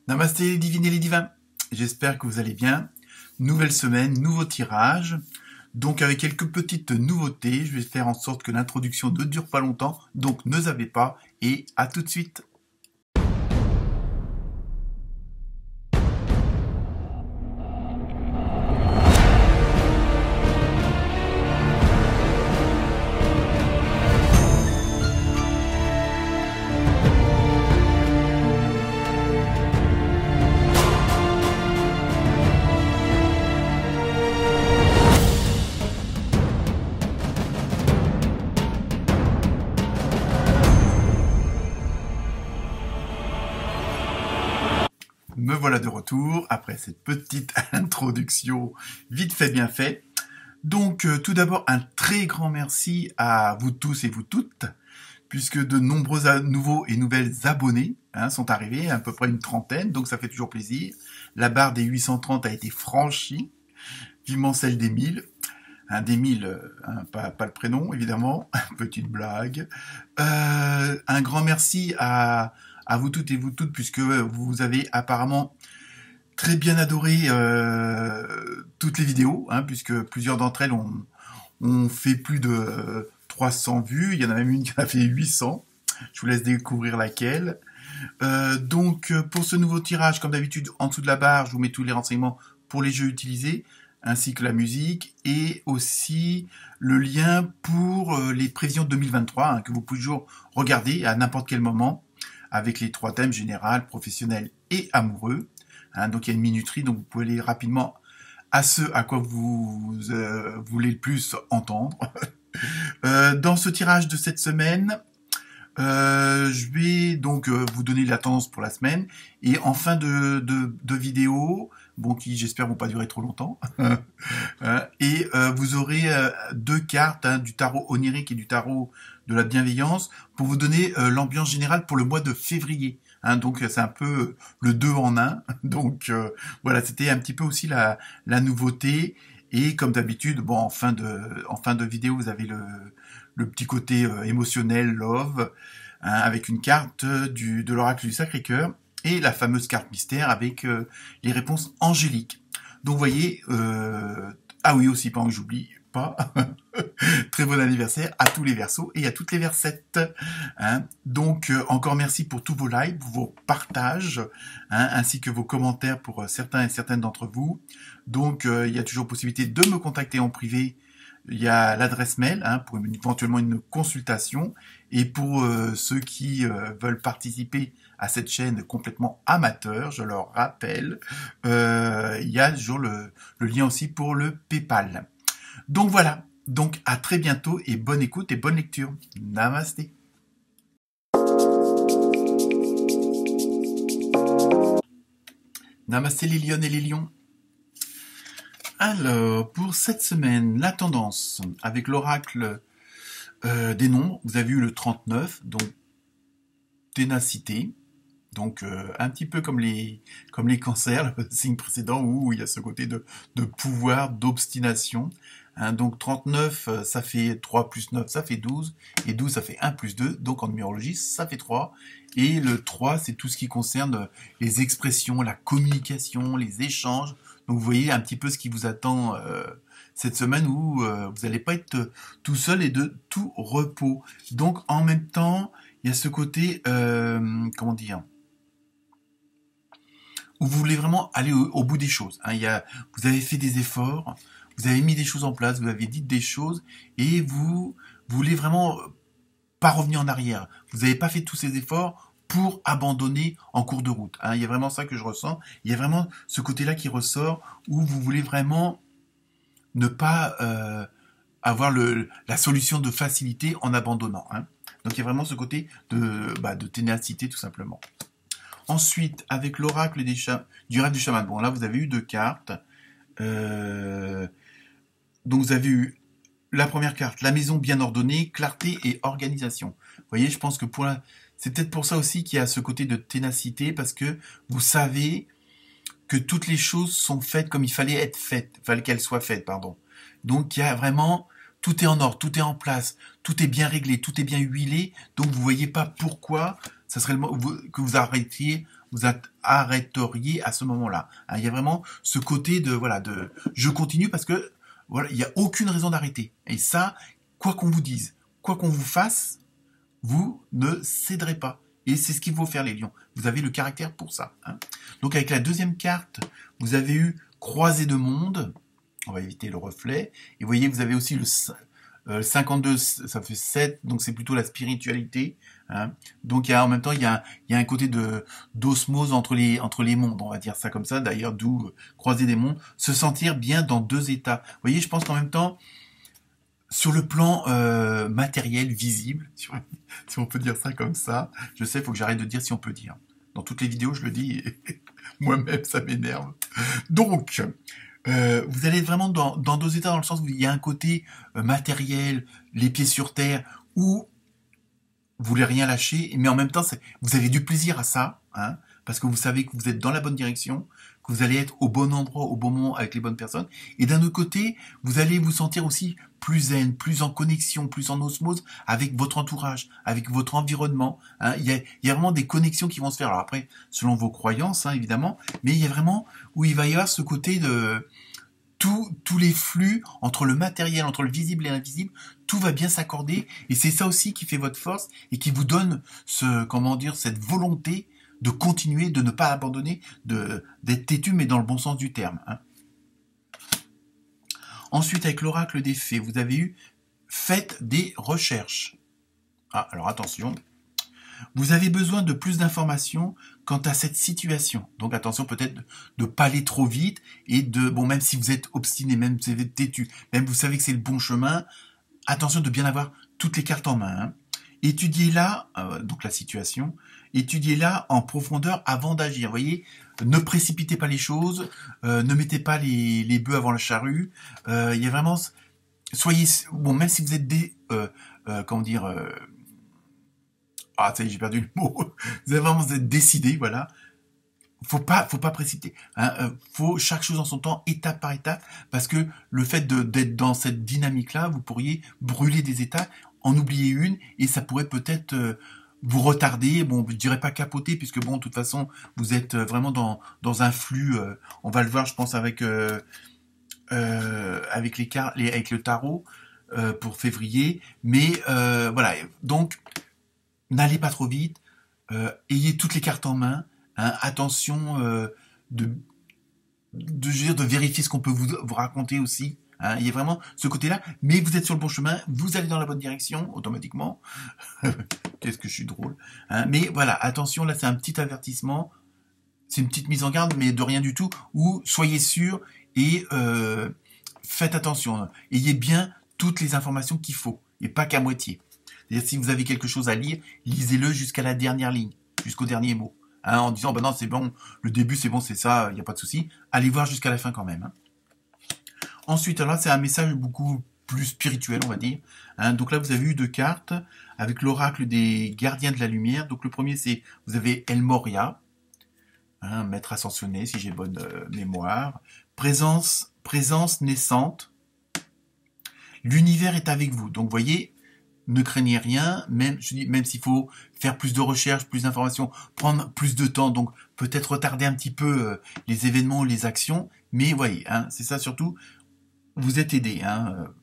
Namasté les divines et les divins, j'espère que vous allez bien. Nouvelle semaine, nouveau tirage. Donc avec quelques petites nouveautés, je vais faire en sorte que l'introduction ne dure pas longtemps, donc ne zappez pas et à tout de suite. Me voilà de retour après cette petite introduction vite fait bien fait. Donc tout d'abord un très grand merci à vous tous et vous toutes, puisque de nombreux nouveaux et nouvelles abonnés sont arrivés, à peu près une trentaine, donc ça fait toujours plaisir. La barre des 830 a été franchie, vivement celle des 1000. Des 1000, pas le prénom évidemment, petite blague. Un grand merci à vous toutes et vous toutes, puisque vous avez apparemment très bien adoré toutes les vidéos, puisque plusieurs d'entre elles ont fait plus de 300 vues. Il y en a même une qui a fait 800. Je vous laisse découvrir laquelle. Donc, pour ce nouveau tirage, comme d'habitude, en dessous de la barre, je vous mets tous les renseignements pour les jeux utilisés, ainsi que la musique, et aussi le lien pour les prévisions 2023, que vous pouvez toujours regarder à n'importe quel moment, avec les 3 thèmes général, professionnel et amoureux. Donc il y a une minuterie, donc vous pouvez aller rapidement à ce à quoi vous voulez le plus entendre. Dans ce tirage de cette semaine, je vais donc vous donner la tendance pour la semaine, et en fin de vidéo, bon, qui j'espère vont pas durer trop longtemps, et vous aurez 2 cartes, du tarot onirique et du tarot de la bienveillance, pour vous donner l'ambiance générale pour le mois de février. Donc c'est un peu le 2 en 1. Donc voilà, c'était un petit peu aussi la nouveauté. Et comme d'habitude, bon, en fin de vidéo, vous avez le petit côté émotionnel, love, avec une carte de l'oracle du Sacré-Cœur et la fameuse carte mystère avec les réponses angéliques. Donc vous voyez, ah oui aussi, pas que j'oublie pas, très bon anniversaire à tous les Verseaux et à toutes les Versettes. Donc encore merci pour tous vos likes, vos partages, ainsi que vos commentaires pour certains et certaines d'entre vous. Donc il y a toujours possibilité de me contacter en privé. Il y a l'adresse mail pour éventuellement une consultation, et pour ceux qui veulent participer à cette chaîne complètement amateur, je leur rappelle, il y a toujours le lien aussi pour le PayPal. Donc voilà, donc à très bientôt et bonne écoute et bonne lecture. Namasté. Namasté les lionnes et les lions. Alors, pour cette semaine, la tendance avec l'oracle des nombres, vous avez eu le 39, donc ténacité, donc un petit peu comme les cancers, le signe précédent, où il y a ce côté de pouvoir, d'obstination. Donc 39, ça fait 3 plus 9, ça fait 12, et 12, ça fait 1 plus 2, donc en numérologie, ça fait 3. Et le 3, c'est tout ce qui concerne les expressions, la communication, les échanges. Donc vous voyez un petit peu ce qui vous attend cette semaine, où vous n'allez pas être tout seul et de tout repos. Donc en même temps, il y a ce côté, comment dire, où vous voulez vraiment aller au bout des choses. Vous avez fait des efforts, vous avez mis des choses en place, vous avez dit des choses, et vous voulez vraiment pas revenir en arrière. Vous n'avez pas fait tous ces efforts pour abandonner en cours de route. Il y a vraiment ça que je ressens. Il y a vraiment ce côté-là qui ressort, où vous voulez vraiment ne pas avoir la solution de facilité en abandonnant. Donc il y a vraiment ce côté de ténacité, tout simplement. Ensuite, avec l'oracle du rêve du chaman, bon là vous avez eu 2 cartes. Donc vous avez eu la première carte, la maison bien ordonnée, clarté et organisation. Vous voyez, je pense que c'est peut-être pour ça aussi qu'il y a ce côté de ténacité, parce que vous savez que toutes les choses sont faites comme il fallait être faites, il fallait qu'elles soient faites, pardon. Donc il y a vraiment, tout est en ordre, tout est en place, tout est bien réglé, tout est bien huilé, donc vous voyez pas pourquoi ça serait que vous arrêtiez vous arrêteriez à ce moment-là. Hein, il y a vraiment ce côté de voilà de je continue parce que voilà, il n'y a aucune raison d'arrêter. Et ça, quoi qu'on vous dise, quoi qu'on vous fasse, vous ne céderez pas. Et c'est ce qu'il faut faire les lions. Vous avez le caractère pour ça. Hein. Donc avec la deuxième carte, vous avez eu croisée de monde. On va éviter le reflet. Et vous voyez, vous avez aussi le 52, ça fait 7, donc c'est plutôt la spiritualité. Hein. Donc en même temps, il y a un côté d'osmose entre les mondes, on va dire ça comme ça. D'ailleurs, d'où croiser des mondes, se sentir bien dans deux états. Vous voyez, je pense qu'en même temps, sur le plan matériel, visible, si on peut dire ça comme ça, je sais, il faut que j'arrête de dire si on peut dire. Dans toutes les vidéos, je le dis, et moi-même, ça m'énerve. Donc, vous allez être vraiment dans deux états, dans le sens où il y a un côté matériel, les pieds sur terre, où vous voulez rien lâcher, mais en même temps, vous avez du plaisir à ça, hein, parce que vous savez que vous êtes dans la bonne direction, que vous allez être au bon endroit, au bon moment, avec les bonnes personnes. Et d'un autre côté, vous allez vous sentir aussi plus zen, plus en connexion, plus en osmose avec votre entourage, avec votre environnement. Hein. Il y a vraiment des connexions qui vont se faire. Alors après, selon vos croyances, hein, évidemment, mais il y a vraiment où il va y avoir ce côté de tous les flux entre le matériel, entre le visible et l'invisible, tout va bien s'accorder. Et c'est ça aussi qui fait votre force et qui vous donne cette volonté de continuer, de ne pas abandonner, d'être têtu, mais dans le bon sens du terme. Hein. Ensuite, avec l'oracle des fées, vous avez eu « Faites des recherches ». Ah, alors attention, vous avez besoin de plus d'informations quant à cette situation. Donc attention peut-être de ne pas aller trop vite et même si vous êtes obstiné, même si vous êtes têtu, même vous savez que c'est le bon chemin, attention de bien avoir toutes les cartes en main. Hein. Étudiez-la, donc la situation, étudiez-la en profondeur avant d'agir. Vous voyez, ne précipitez pas les choses, ne mettez pas les bœufs avant la charrue. Il y a vraiment, soyez, même si vous êtes ça y est, j'ai perdu le mot. Vous avez vraiment être décidé, voilà. Faut pas précipiter. Hein. Faut chaque chose en son temps, étape par étape, parce que le fait d'être dans cette dynamique-là, vous pourriez brûler des étapes, en oublier une, et ça pourrait peut-être vous retarder. Bon, je dirais pas capoter, puisque bon, de toute façon, vous êtes vraiment dans un flux. On va le voir, je pense, avec les cartes, avec le tarot pour février. Mais voilà. Donc, n'allez pas trop vite. Ayez toutes les cartes en main. Hein, attention de vérifier ce qu'on peut vous raconter aussi. Hein, il y a vraiment ce côté-là, mais vous êtes sur le bon chemin, vous allez dans la bonne direction automatiquement. Qu'est-ce que je suis drôle. Hein, mais voilà, attention, là c'est un petit avertissement, c'est une petite mise en garde, mais de rien du tout, où soyez sûr et faites attention. Ayez bien toutes les informations qu'il faut, et pas qu'à moitié. C'est-à-dire si vous avez quelque chose à lire, lisez-le jusqu'à la dernière ligne, jusqu'au dernier mot. Hein, en disant, non, c'est bon, le début c'est bon, c'est ça, il n'y a pas de souci. Allez voir jusqu'à la fin quand même. Hein. Ensuite, là, c'est un message beaucoup plus spirituel, on va dire. Hein, donc là, vous avez eu 2 cartes avec l'oracle des gardiens de la lumière. Donc le premier, c'est, vous avez El Moria, hein, maître ascensionné, si j'ai bonne mémoire. Présence naissante. L'univers est avec vous. Donc, vous voyez, ne craignez rien, même s'il faut faire plus de recherches, plus d'informations, prendre plus de temps, donc peut-être retarder un petit peu les événements, les actions, mais voyez, hein, c'est ça surtout, vous êtes aidé, hein,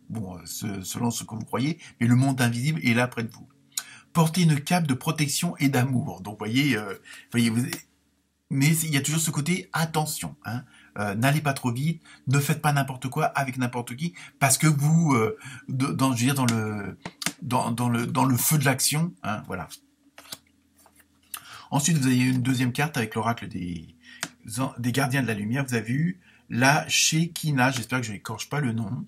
selon ce que vous croyez, mais le monde invisible est là près de vous. Portez une cape de protection et d'amour, donc voyez, mais il y a toujours ce côté attention, hein, n'allez pas trop vite, ne faites pas n'importe quoi avec n'importe qui, parce que vous, dans le feu de l'action, hein, voilà. Ensuite, vous avez une deuxième carte avec l'oracle des gardiens de la lumière. Vous avez eu la Shekinah, j'espère que je n'écorche pas le nom.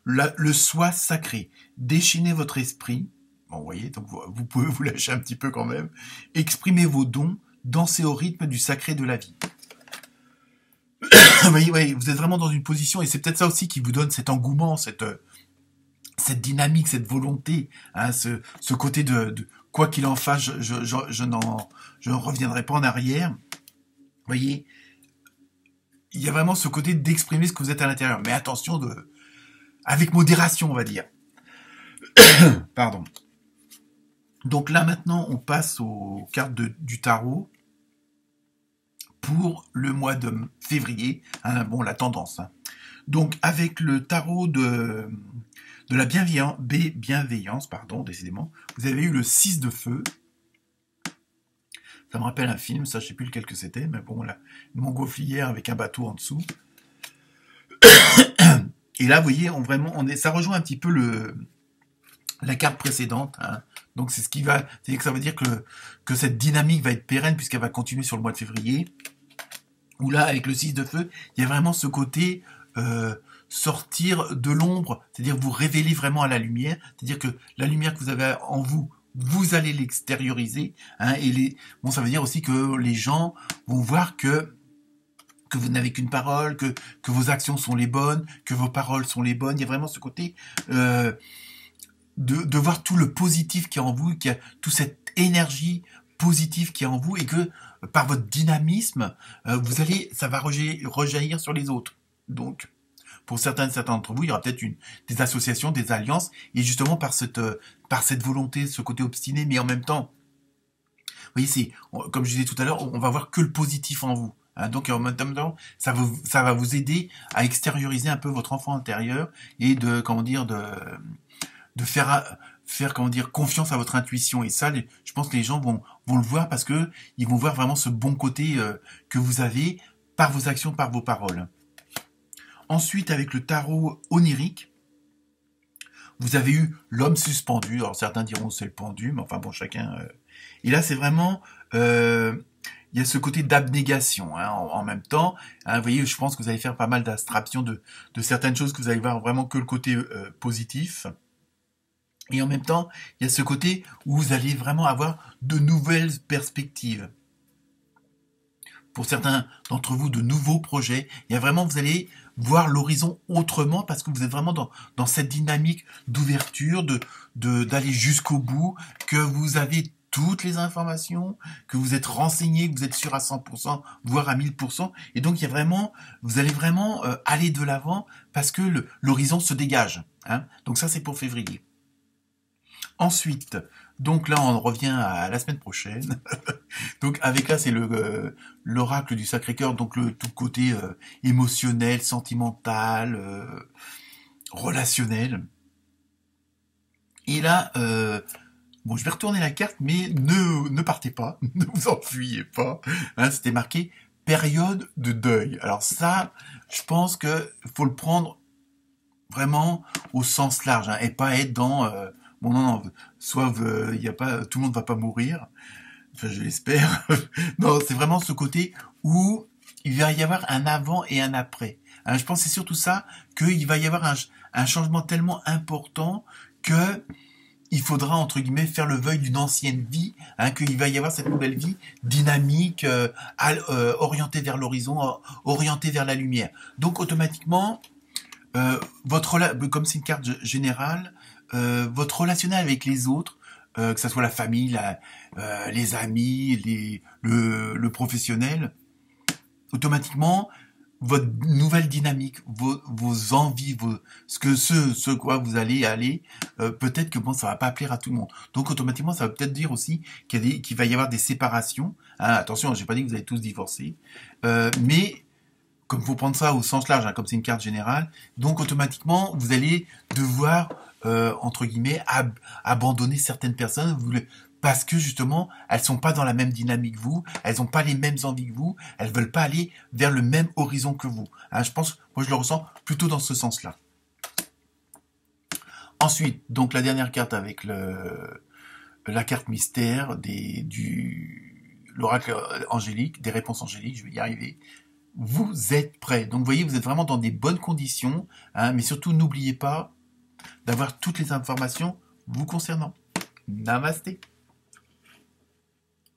Le soi sacré. Déchaînez votre esprit. Bon, vous voyez, donc vous pouvez vous lâcher un petit peu quand même. Exprimez vos dons, dansez au rythme du sacré de la vie. Vous voyez, vous êtes vraiment dans une position, et c'est peut-être ça aussi qui vous donne cet engouement, cette dynamique, cette volonté, hein, ce côté de quoi qu'il en fasse, je ne reviendrai pas en arrière. Vous voyez, il y a vraiment ce côté d'exprimer ce que vous êtes à l'intérieur. Mais attention, avec modération, on va dire. Pardon. Donc là maintenant, on passe aux cartes du tarot pour le mois de février. Hein, bon, la tendance. Hein. Donc avec le tarot de la bienveillance, pardon, décidément, vous avez eu le 6 de feu. Ça me rappelle un film, ça je sais plus lequel que c'était, mais bon, là, une montgolfière avec un bateau en dessous. Et là, vous voyez, ça rejoint un petit peu la carte précédente. Hein. Donc c'est ce qui va, c'est-à-dire que ça veut dire que cette dynamique va être pérenne puisqu'elle va continuer sur le mois de février. Où là, avec le 6 de feu, il y a vraiment ce côté sortir de l'ombre, c'est-à-dire vous révéler vraiment à la lumière, c'est-à-dire que la lumière que vous avez en vous, vous allez l'extérioriser. Hein, et ça veut dire aussi que les gens vont voir que vous n'avez qu'une parole, que vos actions sont les bonnes, que vos paroles sont les bonnes. Il y a vraiment ce côté de voir tout le positif qui est en vous, qu'il y a toute cette énergie positive qui est en vous et que par votre dynamisme, ça va rejaillir sur les autres. Donc, pour certains d'entre vous, il y aura peut-être des associations, des alliances, et justement par cette volonté, ce côté obstiné, mais en même temps, vous voyez, comme je disais tout à l'heure, on va voir que le positif en vous. Hein, donc en même temps, ça va vous aider à extérioriser un peu votre enfant intérieur et de faire confiance à votre intuition. Et ça, je pense que les gens vont le voir parce que ils vont voir vraiment ce bon côté que vous avez par vos actions, par vos paroles. Ensuite, avec le tarot onirique, vous avez eu l'homme suspendu. Alors certains diront c'est le pendu, mais enfin bon, chacun. Et là, c'est vraiment il y a ce côté d'abnégation. Hein, en même temps, hein, vous voyez, je pense que vous allez faire pas mal d'abstraction de certaines choses, que vous allez voir vraiment que le côté positif. Et en même temps, il y a ce côté où vous allez vraiment avoir de nouvelles perspectives. Pour certains d'entre vous, de nouveaux projets. Il y a vraiment, vous allez voir l'horizon autrement parce que vous êtes vraiment dans cette dynamique d'ouverture, d'aller jusqu'au bout, que vous avez toutes les informations, que vous êtes renseigné, que vous êtes sûr à 100%, voire à 1000%. Et donc, vous allez vraiment aller de l'avant parce que l'horizon se dégage. Hein. Donc ça, c'est pour février. Ensuite, donc là, on revient à la semaine prochaine. Donc avec là, c'est l'oracle du Sacré-Cœur, donc tout côté émotionnel, sentimental, relationnel. Et là, bon, je vais retourner la carte, mais ne partez pas, ne vous enfuyez pas. Hein, c'était marqué période de deuil. Alors ça, je pense que faut le prendre vraiment au sens large, hein, et pas être dans bon non, soit il y a pas, tout le monde va pas mourir, enfin je l'espère. Non, c'est vraiment ce côté où il va y avoir un avant et un après. Hein, je pense que c'est surtout ça, qu'il va y avoir un changement tellement important que il faudra, entre guillemets, faire le vœu d'une ancienne vie, hein, qu'il va y avoir cette nouvelle vie dynamique, orientée vers l'horizon, orientée vers la lumière. Donc automatiquement, comme c'est une carte générale, votre relationnel avec les autres, que ce soit la famille, les amis, le professionnel, automatiquement, votre nouvelle dynamique, vos envies, ce quoi vous allez aller, peut-être que bon, ça va pas plaire à tout le monde. Donc automatiquement, ça va peut-être dire aussi qu'il va y avoir des séparations. Hein, attention, j'ai pas dit que vous allez tous divorcer, mais comme il faut prendre ça au sens large, hein, comme c'est une carte générale, donc automatiquement, vous allez devoir, entre guillemets, abandonner certaines personnes, parce que justement, elles sont pas dans la même dynamique que vous, elles ont pas les mêmes envies que vous, elles veulent pas aller vers le même horizon que vous. Hein, moi je le ressens plutôt dans ce sens-là. Ensuite, donc la dernière carte avec la carte mystère l'oracle angélique, des réponses angéliques, je vais y arriver. Vous êtes prêts. Donc vous voyez, vous êtes vraiment dans des bonnes conditions, hein, mais surtout n'oubliez pas d'avoir toutes les informations vous concernant. Namasté.